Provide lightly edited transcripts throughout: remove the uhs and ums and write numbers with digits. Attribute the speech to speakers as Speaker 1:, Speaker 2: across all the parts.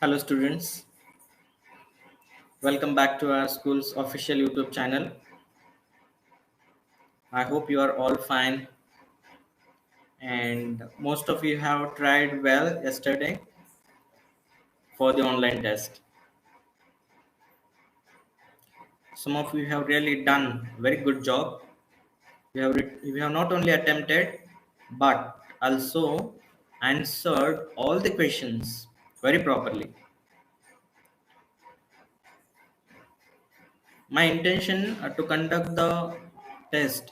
Speaker 1: Hello students, welcome back to our school's official YouTube channel. I hope you are all fine and most of you have tried well yesterday for the online test. Some of you have really done very good job. You have not only attempted but also answered all the questions very properly. My intention to conduct the test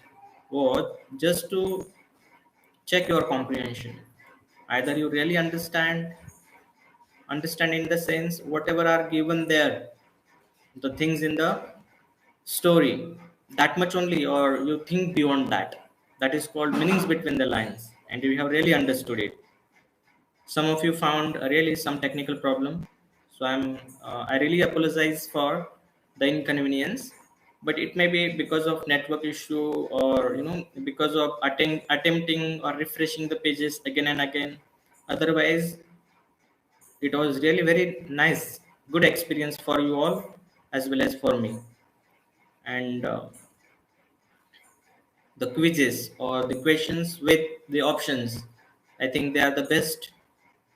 Speaker 1: was just to check your comprehension. Either you really understand in the sense whatever are given there, the things in the story, that much only, or you think beyond that. That is called meanings between the lines, and you have really understood it. Some of you found really some technical problem, so I really apologize for the inconvenience, but it may be because of network issue, or because of attempting or refreshing the pages again and again. Otherwise, it was really very nice, good experience for you all as well as for me. And the quizzes or the questions with the options, I think they are the best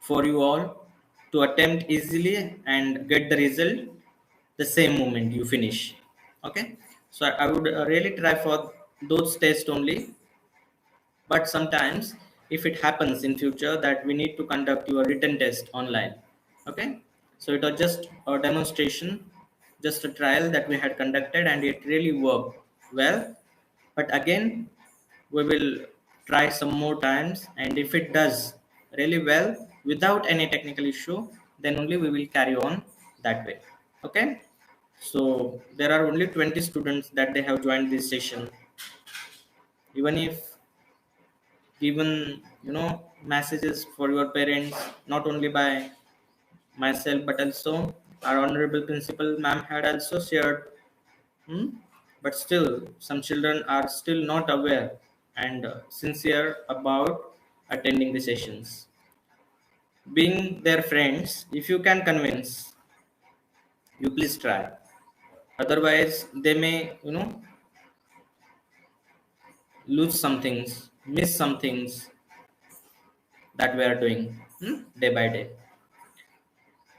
Speaker 1: for you all to attempt easily and get the result the same moment you finish. Okay, so I would really try for those tests only, but sometimes if it happens in future that we need to conduct your written test online. Okay, so it was just a demonstration, just a trial that we had conducted, and it really worked well. But again, we will try some more times, and if it does really well without any technical issue, then only we will carry on that way. Okay, so there are only 20 students that they have joined this session. Even if given messages for your parents, not only by myself but also our honorable principal ma'am had also shared, hmm? But still some children are still not aware and sincere about attending the sessions. Being their friends, if you can convince, you please try. Otherwise they may lose some things, miss some things that we are doing, day by day.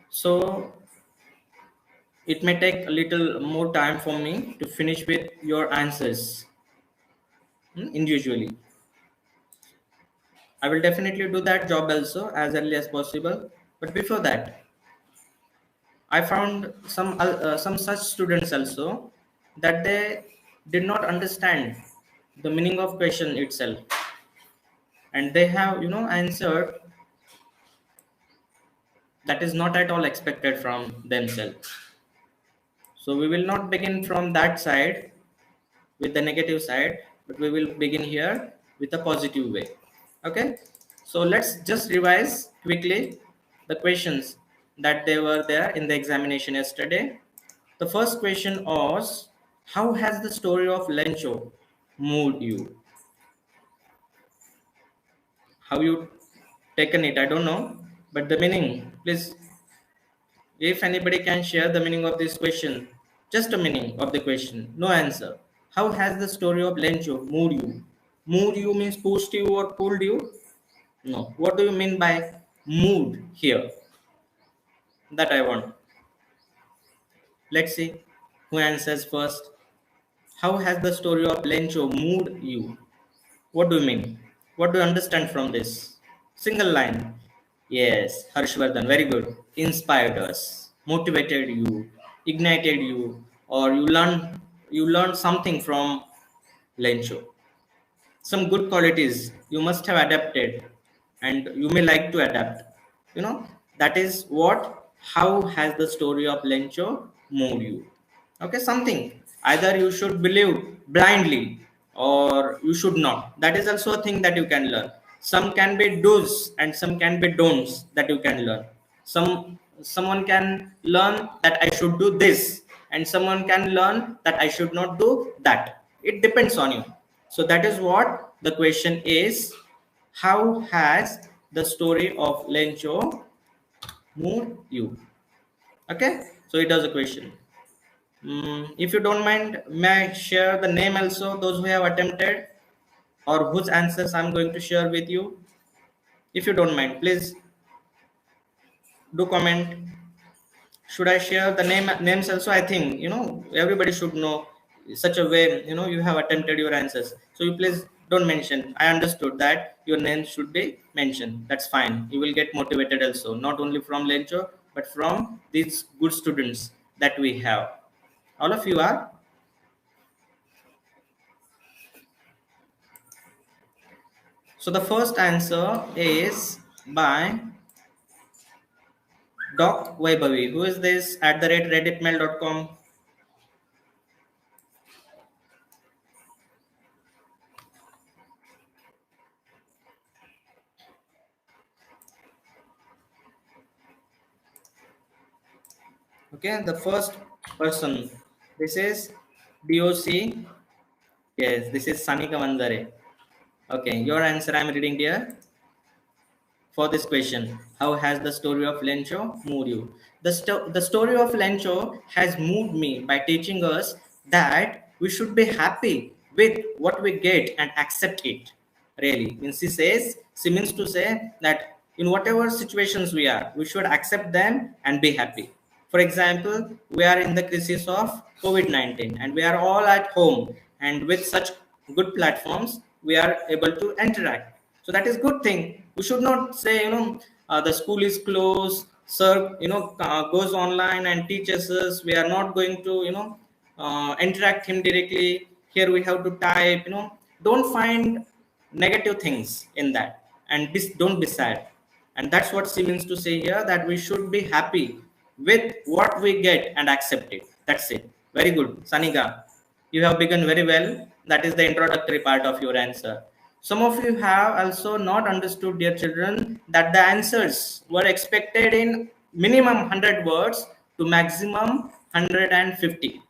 Speaker 1: So it may take a little more time for me to finish with your answers, individually. I will definitely do that job also as early as possible. But before that, I found some such students also that they did not understand the meaning of question itself, and they have answered that is not at all expected from themselves. So we will not begin from that side with the negative side, but we will begin here with a positive way. Okay, so let's just revise quickly the questions that they were there in the examination yesterday. The first question was, how has the story of Lencho moved you? How you taken it, I don't know, but the meaning, please, if anybody can share the meaning of this question, just a meaning of the question, no answer. How has the story of Lencho moved you? Moved you means pushed you or pulled you? No. What do you mean by moved here? That I want. Let's see who answers first. How has the story of Lencho moved you? What do you mean? What do you understand from this? Single line. Yes, Harshvardhan, very good. Inspired us, motivated you, ignited you, or you learned something from Lencho. Some good qualities you must have adapted, and you may like to adapt. That is what, how has the story of Lencho moved you? Okay, something either you should believe blindly or you should not. That is also a thing that you can learn. Some can be do's and some can be don'ts that you can learn. Someone can learn that I should do this, and someone can learn that I should not do that. It depends on you. So that is what the question is. How has the story of Lencho Mood you. Okay, so it was a question. If you don't mind, may I share the name also, those who have attempted or whose answers I'm going to share with you? If you don't mind, please do comment. Should I share the names also? I think everybody should know such a way. You have attempted your answers, so you please don't mention. I understood that your name should be mentioned. That's fine. You will get motivated also, not only from Lencho but from these good students that we have. All of you are. So the first answer is by Doc Waibavi. Who is this? @redditmail.com. Okay, the first person. This is DOC. Yes, this is Sanika Mandare. Okay, your answer I'm reading here for this question. How has the story of Lencho moved you? The story of Lencho has moved me by teaching us that we should be happy with what we get and accept it. Really, means she means to say that in whatever situations we are, we should accept them and be happy. For example, we are in the crisis of COVID-19 and we are all at home, and with such good platforms, we are able to interact. So that is good thing. We should not say, the school is closed, sir, goes online and teaches us. We are not going to, interact him directly. Here we have to type, don't find negative things in that, and don't be sad. And that's what she means to say here, that we should be happy with what we get and accept it. That's it. Very good, Sanika. You have begun very well. That is the introductory part of your answer. Some of you have also not understood, dear children, that the answers were expected in minimum 100 words to maximum 150.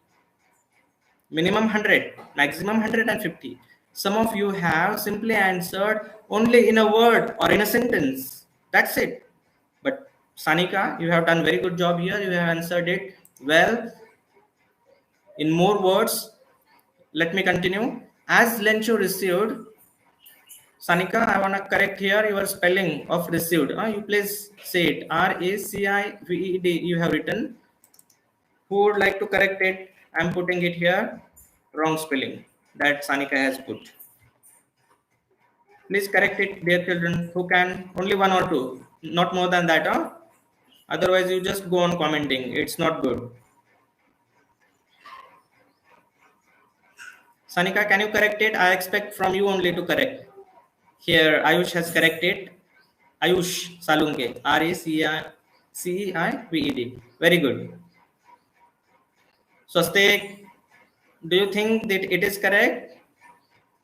Speaker 1: Minimum 100, maximum 150. Some of you have simply answered only in a word or in a sentence. That's it. But Sanika, you have done very good job here. You have answered it well in more words. Let me continue. As Lencho received, Sanika, I want to correct here your spelling of received. You please say it. RACIVED you have written. Who would like to correct it? I'm putting it here. Wrong spelling that Sanika has put. Please correct it, dear children. Who can? Only one or two. Not more than that. Otherwise, you just go on commenting. It's not good. Sanika, can you correct it? I expect from you only to correct. Here, Ayush has corrected. Ayush Salunke. RACIVED. Very good. Swastik, do you think that it is correct?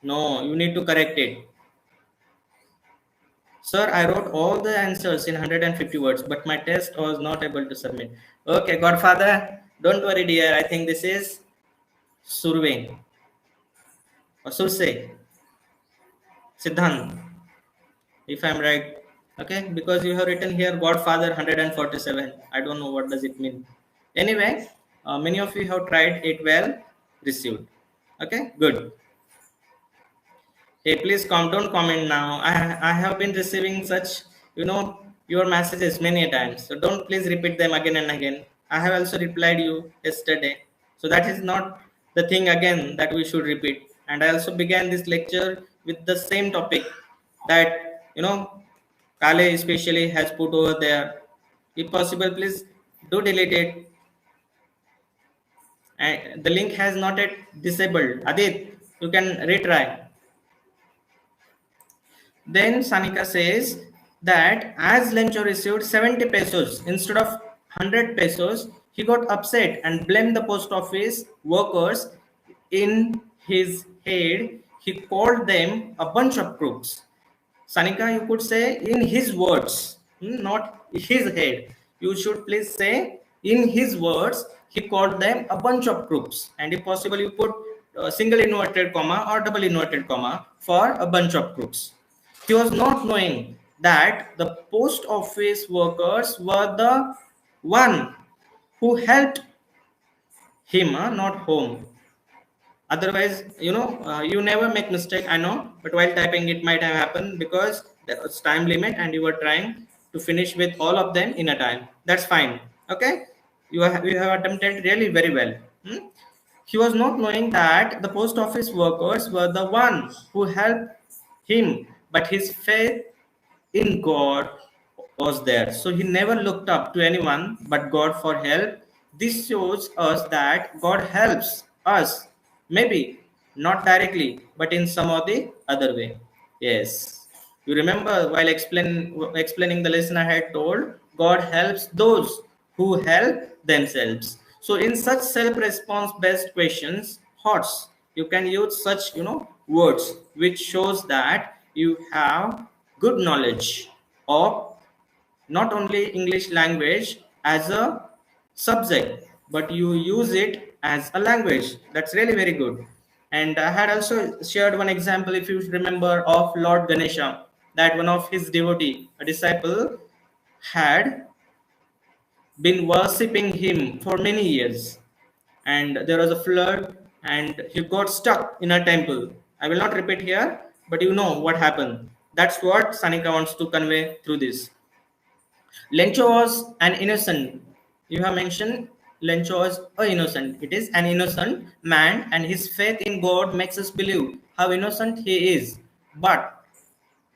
Speaker 1: No, you need to correct it. Sir, I wrote all the answers in 150 words, but my test was not able to submit. Okay, Godfather, don't worry, dear. I think this is Surve or Surse. Siddhant, if I'm right. Okay, because you have written here Godfather 147. I don't know what does it mean. Anyway, many of you have tried it well, received. Okay, good. Hey, please don't comment now. I have been receiving such, your messages many a times. So don't please repeat them again and again. I have also replied you yesterday. So that is not the thing again that we should repeat. And I also began this lecture with the same topic that, Kale especially has put over there. If possible, please do delete it. And the link has not yet disabled. Adit, you can retry. Then Sanika says that as Lencho received 70 pesos instead of 100 pesos, he got upset and blamed the post office workers. In his head, he called them a bunch of crooks. Sanika, you could say in his words, not his head. You should please say in his words, he called them a bunch of crooks. And if possible, you put a single inverted comma or double inverted comma for a bunch of crooks. He was not knowing that the post office workers were the one who helped him, not home. Otherwise, you never make mistake, I know, but while typing it might have happened because there was time limit and you were trying to finish with all of them in a time. That's fine. Okay, you have attempted really very well. Hmm? He was not knowing that the post office workers were the one who helped him, but his faith in God was there. So he never looked up to anyone but God for help. This shows us that God helps us, maybe not directly, but in some or the other way. Yes. You remember while explaining the lesson I had told, God helps those who help themselves. So in such self-response based questions, HOTS, you can use such words which shows that you have good knowledge of not only English language as a subject, but you use it as a language. That's really very good. And I had also shared one example, if you remember, of Lord Ganesha, that one of his devotee, a disciple, had been worshipping him for many years. And there was a flood, and he got stuck in a temple. I will not repeat here, but you know what happened. That's what Sanika wants to convey through this. Lencho was an innocent. You have mentioned Lencho was innocent. It is an innocent man, and his faith in God makes us believe how innocent he is. But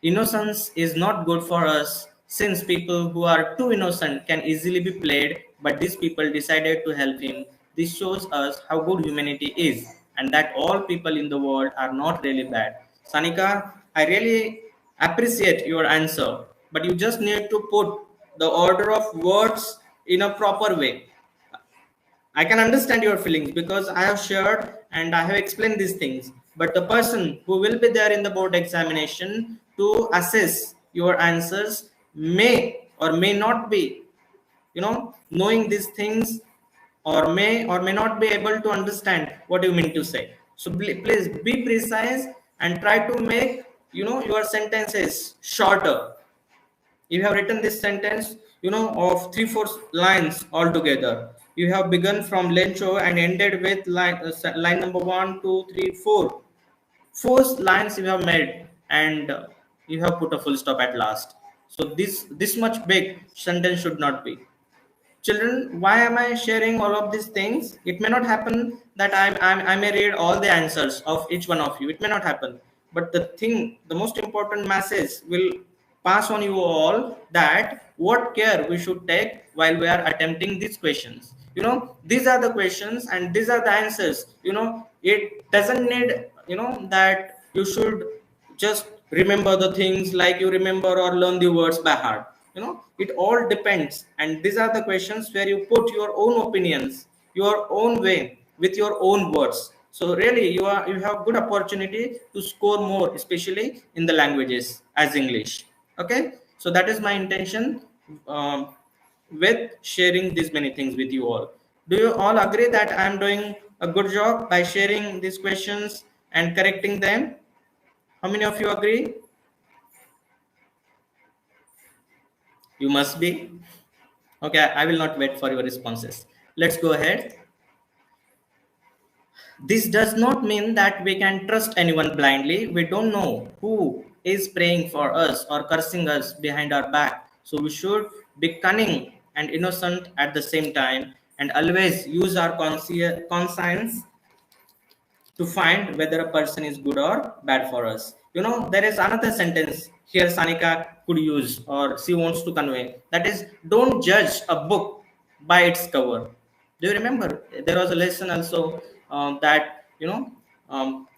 Speaker 1: innocence is not good for us, since people who are too innocent can easily be played, but these people decided to help him. This shows us how good humanity is, and that all people in the world are not really bad. Sanika, I really appreciate your answer, but you just need to put the order of words in a proper way. I can understand your feelings because I have shared and I have explained these things. But the person who will be there in the board examination to assess your answers may or may not be, knowing these things, or may not be able to understand what you mean to say. So please be precise and try to make, your sentences shorter. You have written this sentence, of 3-4 lines altogether. You have begun from Lencho and ended with line number 1, 2, 3, 4. Four lines you have made, and you have put a full stop at last. So this much big sentence should not be. Children, why am I sharing all of these things? It may not happen that I may read all the answers of each one of you. It may not happen. But the most important message will pass on you all, that what care we should take while we are attempting these questions. These are the questions and these are the answers. It doesn't need, that you should just remember the things like you remember or learn the words by heart. It all depends, and these are the questions where you put your own opinions, your own way, with your own words. So really you have good opportunity to score more, especially in the languages as English. Okay, so that is my intention, with sharing these many things with you all. Do you all agree that I am doing a good job by sharing these questions and correcting them? How many of you agree? You must be. Okay, I will not wait for your responses. Let's go ahead. This does not mean that we can trust anyone blindly. We don't know who is praying for us or cursing us behind our back. So we should be cunning and innocent at the same time, and always use our conscience to find whether a person is good or bad for us. There is another sentence here Sanika could use, or she wants to convey, that is, don't judge a book by its cover. Do you remember? There was a lesson also, that,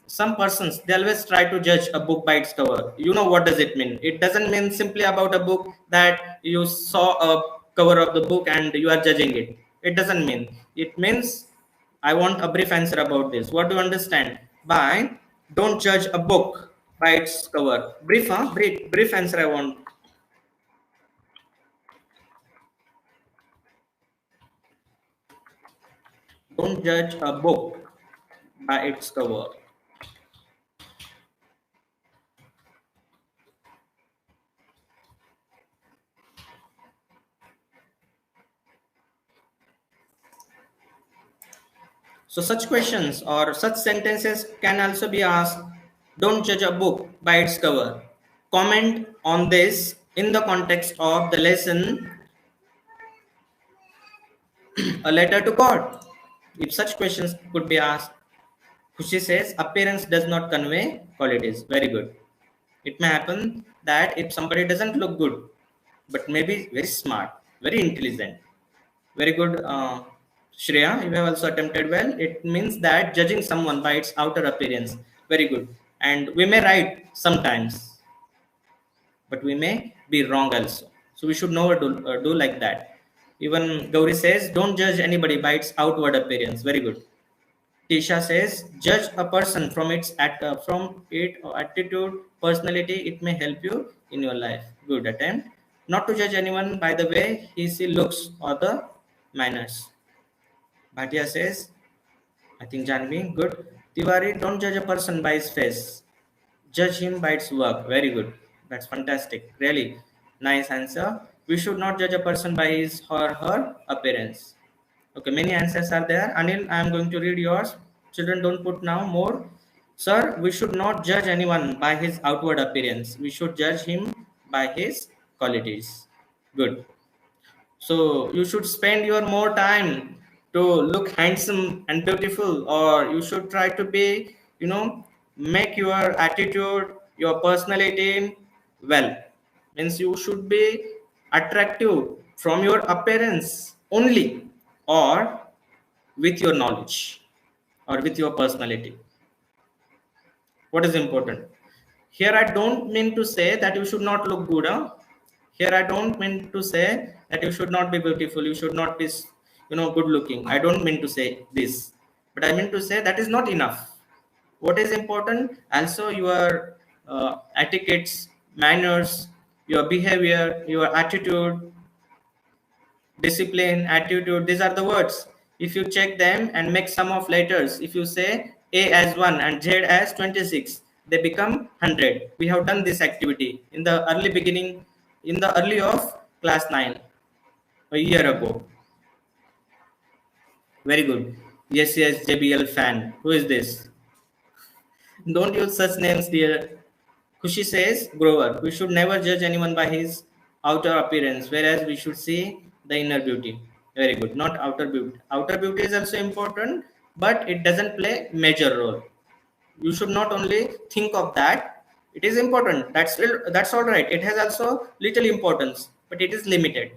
Speaker 1: some persons, they always try to judge a book by its cover. What does it mean? It doesn't mean simply about a book that you saw a cover of the book and you are judging it. It doesn't mean. It means, I want a brief answer about this. What do you understand by don't judge a book by its cover? Brief, huh? Brief answer I want. Don't judge a book by its cover. So such questions or such sentences can also be asked. Don't judge a book by its cover. Comment on this in the context of the lesson, a letter to God. If such questions could be asked, Khushi says, appearance does not convey qualities. Very good. It may happen that if somebody doesn't look good, but maybe very smart, very intelligent, very good, Shreya, you have also attempted well. It means that judging someone by its outer appearance. Very good. And we may right sometimes, but we may be wrong also. So we should never do like that. Even Gauri says, don't judge anybody by its outward appearance. Very good. Tisha says, judge a person from its attitude, personality. It may help you in your life. Good attempt. Not to judge anyone by the way she looks or the manners. Bhatia says, I think Janvi, good. Tiwari, don't judge a person by his face. Judge him by its work. Very good. That's fantastic. Really nice answer. We should not judge a person by his or her appearance. Okay, many answers are there. Anil, I am going to read yours. Children, don't put now more. Sir, we should not judge anyone by his outward appearance. We should judge him by his qualities. Good. So you should spend your more time to look handsome and beautiful, or you should try to be, make your attitude, your personality well. Means you should be attractive from your appearance only, or with your knowledge, or with your personality. What is important? Here I don't mean to say that you should not look good. Huh? Here I don't mean to say that you should not be beautiful, you should not be, good looking. I don't mean to say this, but I mean to say that is not enough. What is important? Also your etiquettes, manners, your behavior, your attitude, discipline, attitude, these are the words. If you check them and make sum of letters, if you say A as 1 and Z as 26, they become 100. We have done this activity in the early beginning, in the early of class 9, a year ago. Very good. Yes, yes, JBL fan. Who is this? Don't use such names, dear. Kushi says, Grover, we should never judge anyone by his outer appearance, whereas we should see the inner beauty. Very good. Not outer beauty. Outer beauty is also important, but it doesn't play major role. You should not only think of that. It is important. That's all right. It has also little importance, but it is limited.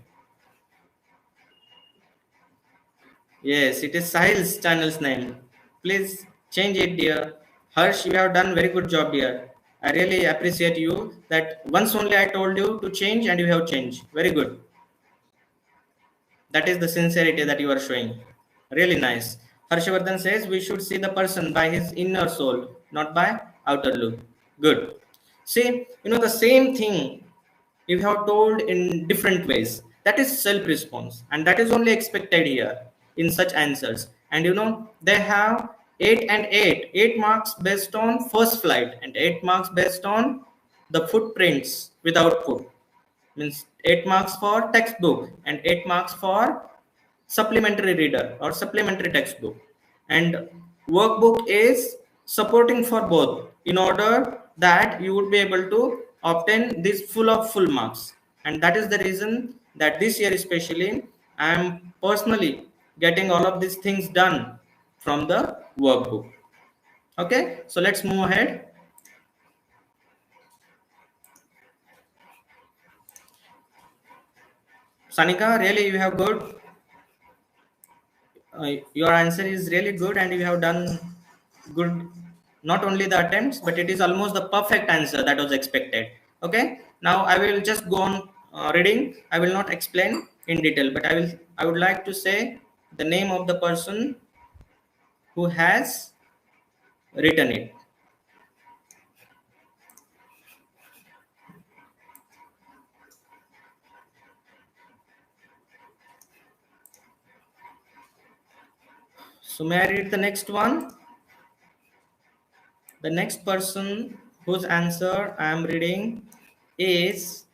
Speaker 1: Yes, it is Sahil's channel's name. Please change it, dear. Harsh, you have done very good job, dear. I really appreciate you that once only I told you to change and you have changed. Very good. That is the sincerity that you are showing. Really nice. Harshavardhan says we should see the person by his inner soul, not by outer look. Good. See, the same thing you have told in different ways. That is self response, and that is only expected here in such answers. And they have 8 and 8, 8 marks based on first flight, and 8 marks based on the footprints without foot. Means 8 marks for textbook and 8 marks for supplementary reader or supplementary textbook. And workbook is supporting for both in order that you would be able to obtain this full marks. And that is the reason that this year especially I am personally getting all of these things done from the workbook. Okay, so let's move ahead. Sanika, really you have good. Your answer is really good, and you have done good. Not only the attempts, but it is almost the perfect answer that was expected. Okay. Now I will just go on reading. I will not explain in detail, but I would like to say the name of the person who has written it. So may I read the next one? The next person whose answer I am reading is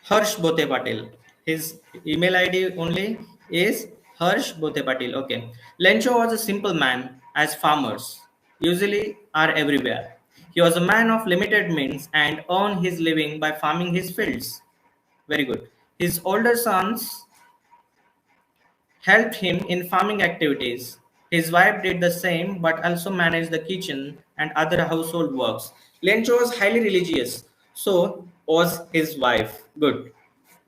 Speaker 1: Harsh Bote Patil. His email ID only is Harsh Bothe Patil. Okay. Lencho was a simple man, as farmers usually are everywhere. He was a man of limited means and earned his living by farming his fields. Very good. His older sons helped him in farming activities. His wife did the same but also managed the kitchen and other household works. Lencho was highly religious, so was his wife. Good.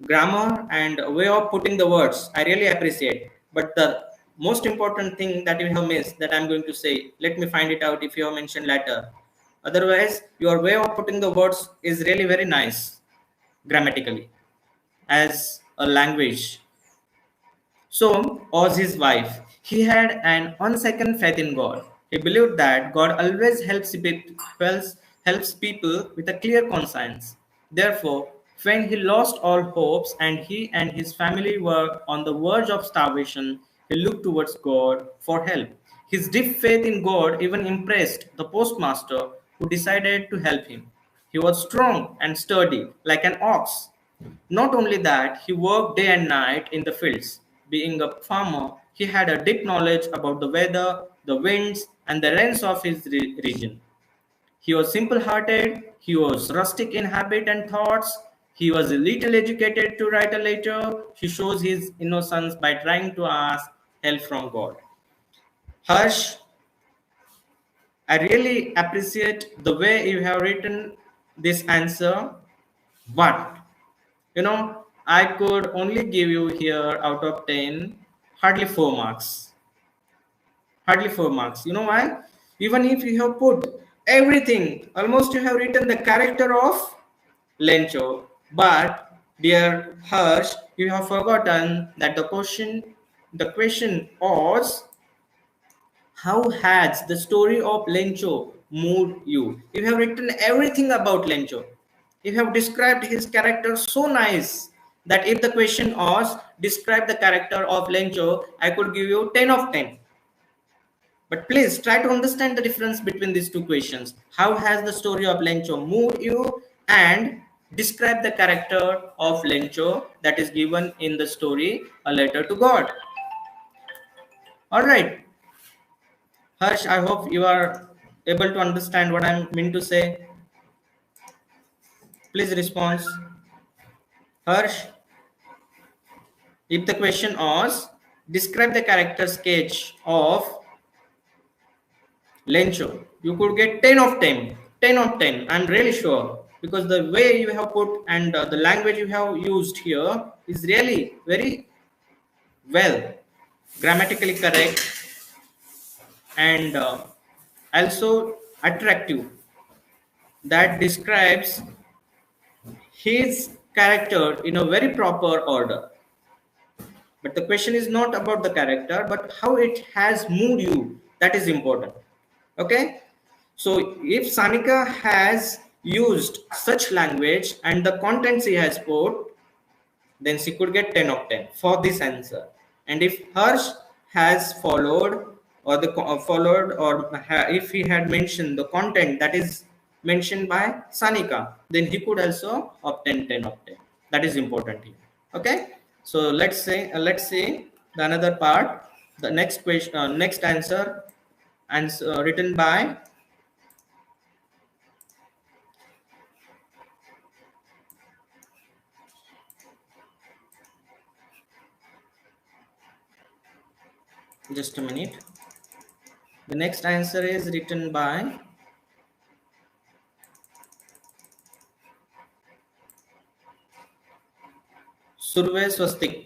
Speaker 1: Grammar and way of putting the words, I really appreciate. But the most important thing that you have missed that I'm going to say, let me find it out if you have mentioned later. Otherwise, your way of putting the words is really very nice grammatically as a language. So was his wife. He had an unshaken faith in God. He believed that God always helps people with a clear conscience. Therefore, when he lost all hopes and he and his family were on the verge of starvation, he looked towards God for help. His deep faith in God even impressed the postmaster who decided to help him. He was strong and sturdy, like an ox. Not only that, he worked day and night in the fields. Being a farmer, he had a deep knowledge about the weather, the winds, and the rains of his region. He was simple hearted, he was rustic in habit and thoughts, he was a little educated to write a letter. He shows his innocence by trying to ask help from God. Harsh, I really appreciate the way you have written this answer, but I could only give you here out of 10 hardly 4 marks. Hardly 4 marks. You know why? Even if you have put everything, almost you have written the character of Lencho, but dear Harsh, you have forgotten that the question was, how has the story of Lencho moved you? You have written everything about Lencho. You have described his character so nice that if the question was describe the character of Lencho, I could give you 10 of 10. But please try to understand the difference between these two questions. How has the story of Lencho moved you? And describe the character of Lencho that is given in the story A Letter to God. All right. Harsh, I hope you are able to understand what I mean to say. Please respond. Harsh, if the question was, describe the character sketch of Lencho, you could get 10 of 10. 10 of 10, I'm really sure. Because the way you have put and the language you have used here is really very well, grammatically correct, and also attractive. That describes his character in a very proper order. But the question is not about the character, but how it has moved you. That is important. Okay. So if Sanika has used such language and the contents he has put, then she could get 10 of 10 for this answer. And if Harsh has followed if he had mentioned the content that is mentioned by Sanika, then he could also obtain 10 of 10. That is important here. Okay. So let's see the another part. The next question, next answer, written by just a minute. The next answer is written by Survey Swastik.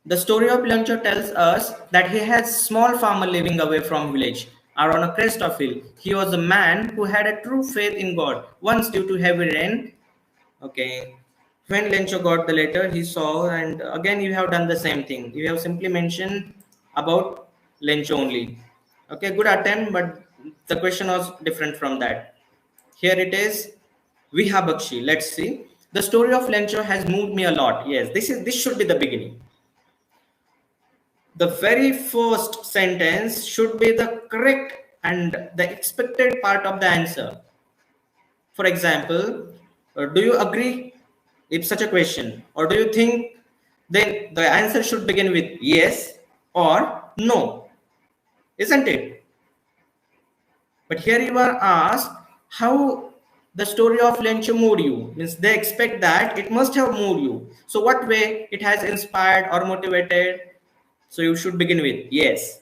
Speaker 1: The story of Lancho tells us that he has small farmer living away from village or on a crest of hill. He was a man who had a true faith in God. Once due to heavy rain, okay, when Lencho got the letter, he saw, and again you have done the same thing. You have simply mentioned about Lencho only. Okay, good attempt, but the question was different from that. Here it is, Viha Bakshi. Let's see. The story of Lencho has moved me a lot. Yes, this should be the beginning. The very first sentence should be the correct and the expected part of the answer. For example, do you agree if such a question, or do you think then the answer should begin with yes, or no, isn't it? But here you are asked how the story of Lencho moved you. Means they expect that it must have moved you. So what way it has inspired or motivated? So you should begin with yes.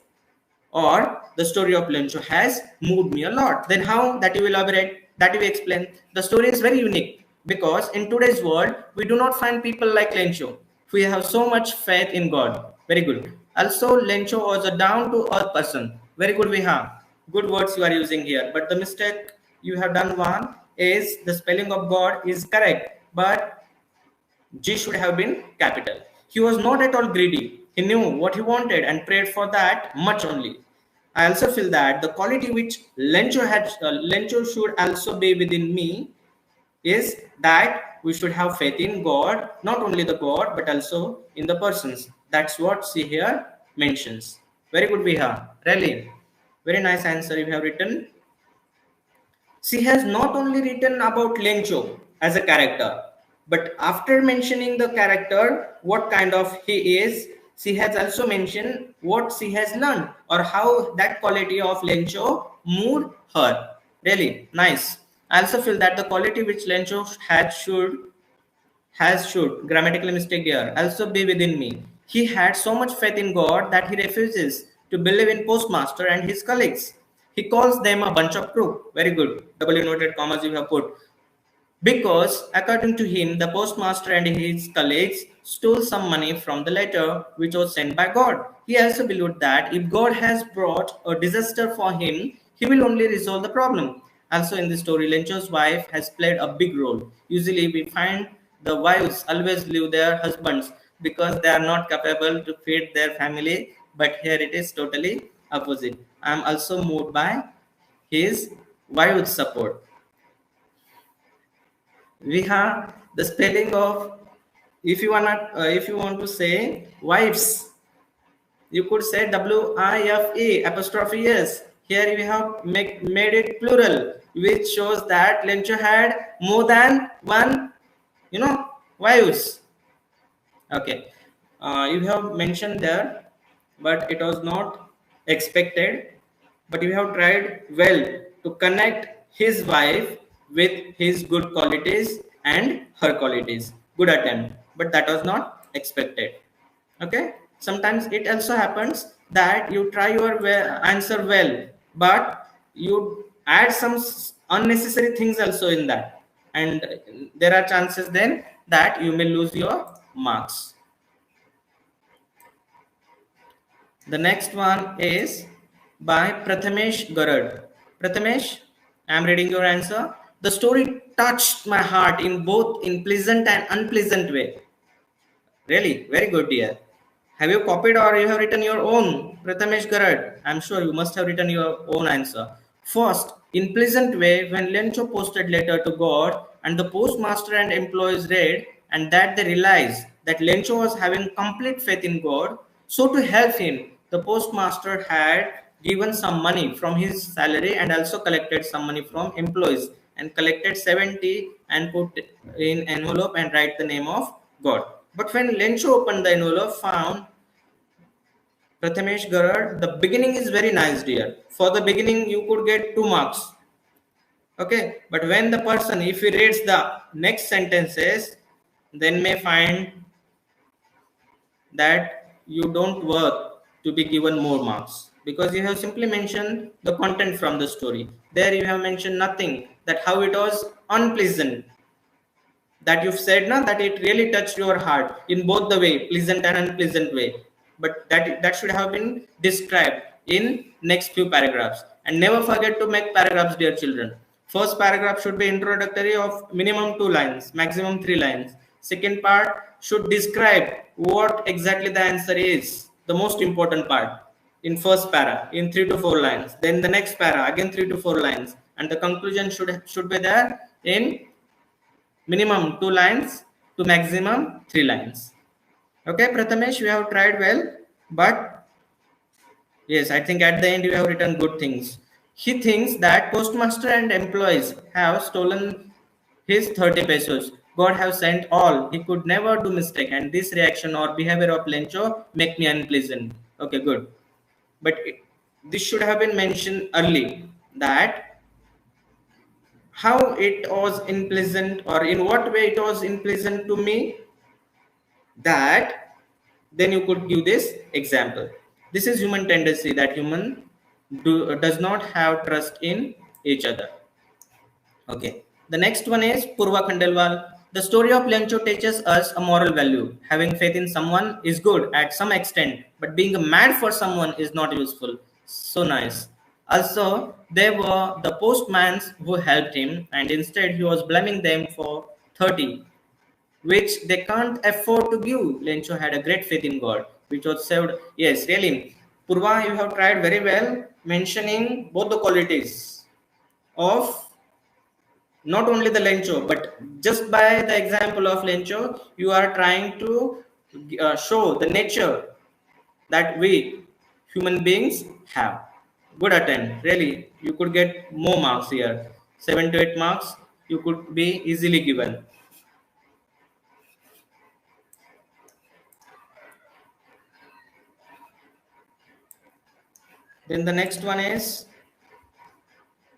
Speaker 1: Or the story of Lencho has moved me a lot. Then how? That you elaborate, that you explain. The story is very unique because in today's world, we do not find people like Lencho. We have so much faith in God. Very good. Also, Lencho was a down-to-earth person. Very good, Viha. Good words you are using here. But the mistake you have done one is the spelling of God is correct, but G should have been capital. He was not at all greedy. He knew what he wanted and prayed for that much only. I also feel that the quality which Lencho should also be within me is that we should have faith in God, not only the God but also in the persons. That's what she here mentions. Very good, Viha. Really, very nice answer you have written. She has not only written about Lencho as a character, but after mentioning the character, what kind of he is, she has also mentioned what she has learned or how that quality of Lencho moved her. Really nice. I also feel that the quality which Lencho should grammatically mistake here also be within me. He had so much faith in God that he refuses to believe in postmaster and his colleagues. He calls them a bunch of crook. Very good. W noted commas you have put. Because according to him, the postmaster and his colleagues stole some money from the letter which was sent by God. He also believed that if God has brought a disaster for him, he will only resolve the problem. Also, in the story, Lencho's wife has played a big role. Usually, we find the wives always leave their husbands because they are not capable to feed their family, but here it is totally opposite. I am also moved by his wife's support. We have the spelling of, if you want to say wives, you could say wife apostrophe s. Here we have made it plural, which shows that Lencho had more than one, wives. Okay, you have mentioned there, but it was not expected. But you have tried well to connect his wife with his good qualities and her qualities. Good attempt, but that was not expected. Okay, sometimes it also happens that you try your answer well, but you add some unnecessary things also in that, and there are chances then that you may lose your marks. The next one is by Prathamesh Garad. Prathamesh, I am reading your answer. The story touched my heart in both in pleasant and unpleasant way. Really, very good, dear. Have you copied or you have written your own, Prathamesh Garad? I'm sure you must have written your own answer. First, in pleasant way, when Lencho posted letter to God and the postmaster and employees read and that they realized that Lencho was having complete faith in God, so to help him, the postmaster had given some money from his salary and also collected some money from employees and collected 70 and put in envelope and write the name of God. But when Lencho opened the envelope, found Prathamesh Garad, the beginning is very nice, dear. For the beginning, you could get 2 marks. Okay, but when the person, if he reads the next sentences, then may find that you don't worth to be given more marks because you have simply mentioned the content from the story. There you have mentioned nothing, that how it was unpleasant, that you've said now that it really touched your heart in both the way, pleasant and unpleasant way, but that should have been described in next few paragraphs. And never forget to make paragraphs, dear children. First paragraph should be introductory of minimum 2 lines, maximum 3 lines. Second part should describe what exactly the answer is, the most important part, in first para in 3 to 4 lines. Then the next para again 3 to 4 lines, and the conclusion should be there in minimum 2 lines to maximum 3 lines. Okay, Prathamesh, you have tried well, but yes, I think at the end you have written good things. He thinks that postmaster and employees have stolen his 30 pesos. God have sent all. He could never do mistake, and this reaction or behavior of Lencho make me unpleasant. Okay, good. But this should have been mentioned early, that how it was unpleasant, or in what way it was unpleasant to me, that then you could give this example. This is human tendency, that human does not have trust in each other. Okay. The next one is Purva Khandelwal. The story of Lencho teaches us a moral value. Having faith in someone is good at some extent, but being mad for someone is not useful. So nice. Also, there were the postmans who helped him, and instead he was blaming them for 30, which they can't afford to give. Lencho had a great faith in God, which was saved. Yes, really. Purva, you have tried very well mentioning both the qualities of not only the Lencho, but just by the example of Lencho, you are trying to show the nature that we human beings have. Good attempt, really. You could get more marks here. 7 to 8 marks you could be easily given. Then the next one is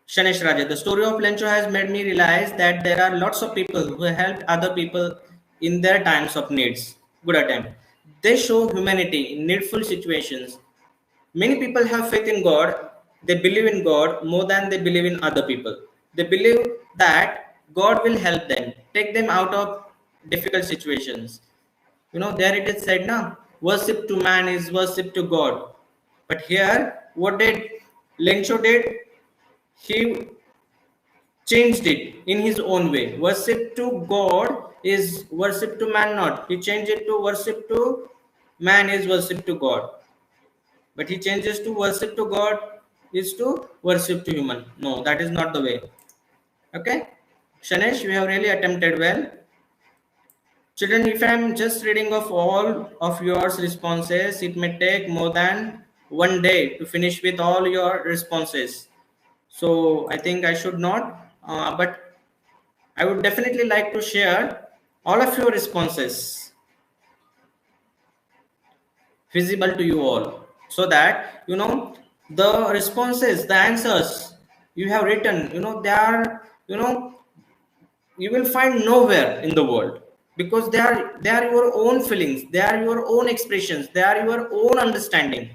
Speaker 1: Shanesh Raja. The story of Lencho has made me realize that there are lots of people who helped other people in their times of needs. Good attempt. They show humanity in needful situations. Many people have faith in God. They believe in God more than they believe in other people. They believe that God will help them, take them out of difficult situations. There it is said now, worship to man is worship to God. But here, what did Lencho did? He changed it in his own way. Worship to God is worship to man, not. He changed it to worship to man is worship to God. But he changes to worship to God is to worship to human. No, that is not the way. Okay? Shanesh, you have really attempted well. Children, if I am just reading of all of your responses, it may take more than one day to finish with all your responses. So I think I should not, but I would definitely like to share all of your responses visible to you all, so that the responses, the answers you have written, they are, you will find nowhere in the world, because they are your own feelings, they are your own expressions, they are your own understanding,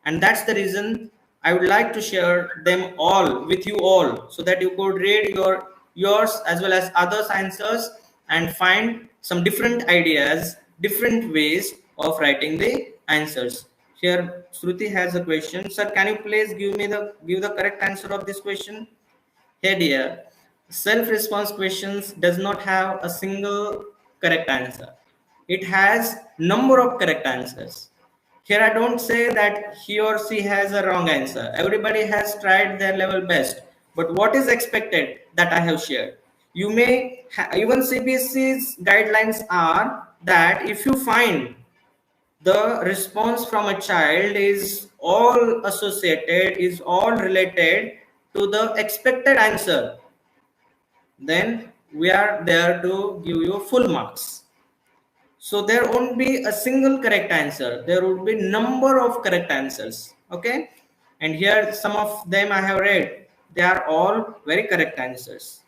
Speaker 1: and that's the reason I would like to share them all with you all, so that you could read yours as well as others answers and find some different ideas, different ways of writing the answers. Here Shruti has a question. Sir, can you please give the correct answer of this question? Hey dear, self-response questions does not have a single correct answer. It has number of correct answers. Here I don't say that he or she has a wrong answer. Everybody has tried their level best. But what is expected that I have shared? You may, even CBSE's guidelines are that if you find the response from a child is all associated, is all related to the expected answer, then we are there to give you full marks. So there won't be a single correct answer, there would be number of correct answers. Okay, and here some of them I have read, they are all very correct answers,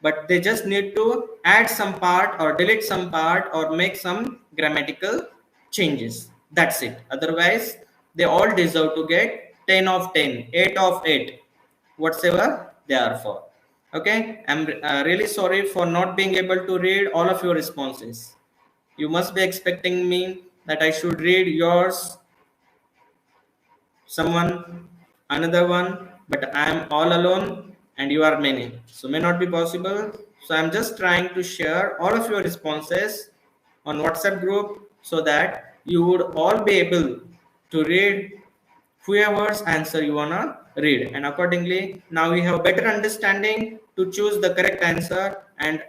Speaker 1: but they just need to add some part or delete some part or make some grammatical changes. That's it. Otherwise, they all deserve to get 10 of 10, 8 of 8, whatsoever they are for. Okay, I'm really sorry for not being able to read all of your responses. You must be expecting me that I should read yours, someone, another one, but I am all alone and you are many, so may not be possible. So I'm just trying to share all of your responses on WhatsApp group, so that you would all be able to read whoever's answer you wanna read, and accordingly now we have better understanding to choose the correct answer and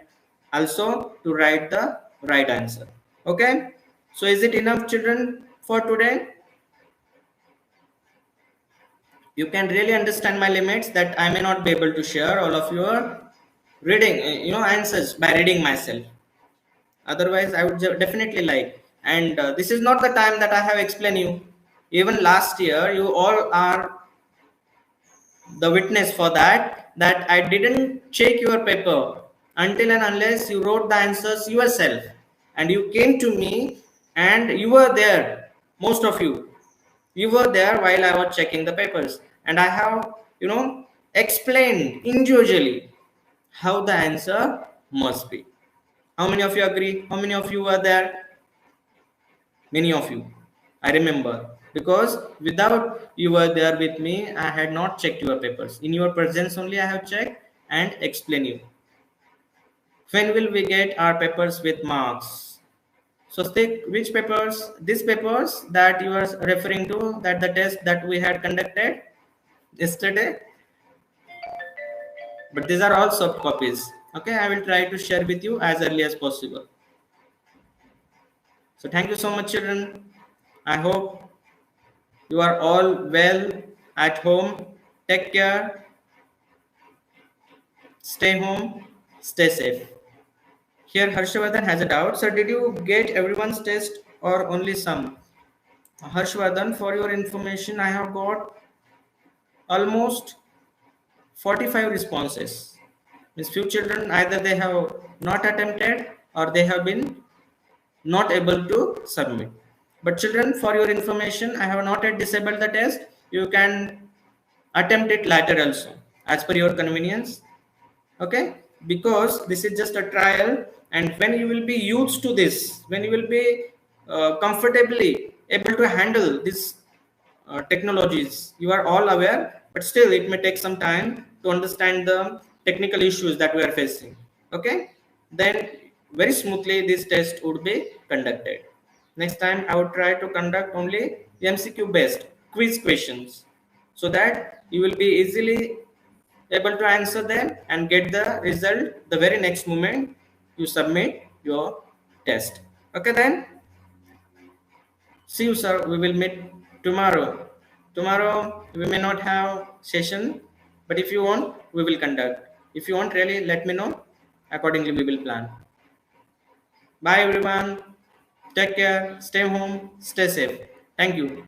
Speaker 1: also to write the right answer. Okay, so is it enough, children, for today? You can really understand my limits, that I may not be able to share all of your reading, answers by reading myself. Otherwise, I would definitely like. And this is not the time that I have explained you. Even last year, you all are the witness for that I didn't check your paper until and unless you wrote the answers yourself and you came to me and you were there, most of you were there while I was checking the papers, and I have, explained individually how the answer must be. How many of you agree? How many of you were there? Many of you, I remember, because without you were there with me, I had not checked your papers. In your presence only I have checked and explain you. When will we get our papers with marks? So stick which papers? These papers that you are referring to, that the test that we had conducted yesterday, but these are all soft copies. Okay, I will try to share with you as early as possible. So thank you so much, children. I hope you are all well at home. Take care. Stay home. Stay safe. Here, Harshvardhan has a doubt. Sir, did you get everyone's test or only some? Harshvardhan, for your information, I have got almost 45 responses. Means few children, either they have not attempted or they have been not able to submit. But children, for your information, I have not yet disabled the test. You can attempt it later also as per your convenience. Okay, because this is just a trial, and when you will be used to this, when you will be comfortably able to handle this technologies, you are all aware, but still it may take some time to understand the technical issues that we are facing. Okay, then very smoothly this test would be conducted. Next time I would try to conduct only MCQ based quiz questions, so that you will be easily able to answer them and get the result the very next moment you submit your test. Okay, then see you, sir. We will meet tomorrow. Tomorrow we may not have session, but if you want, we will conduct. If you want, really let me know. Accordingly, we will plan. Bye, everyone. Take care. Stay home. Stay safe. Thank you.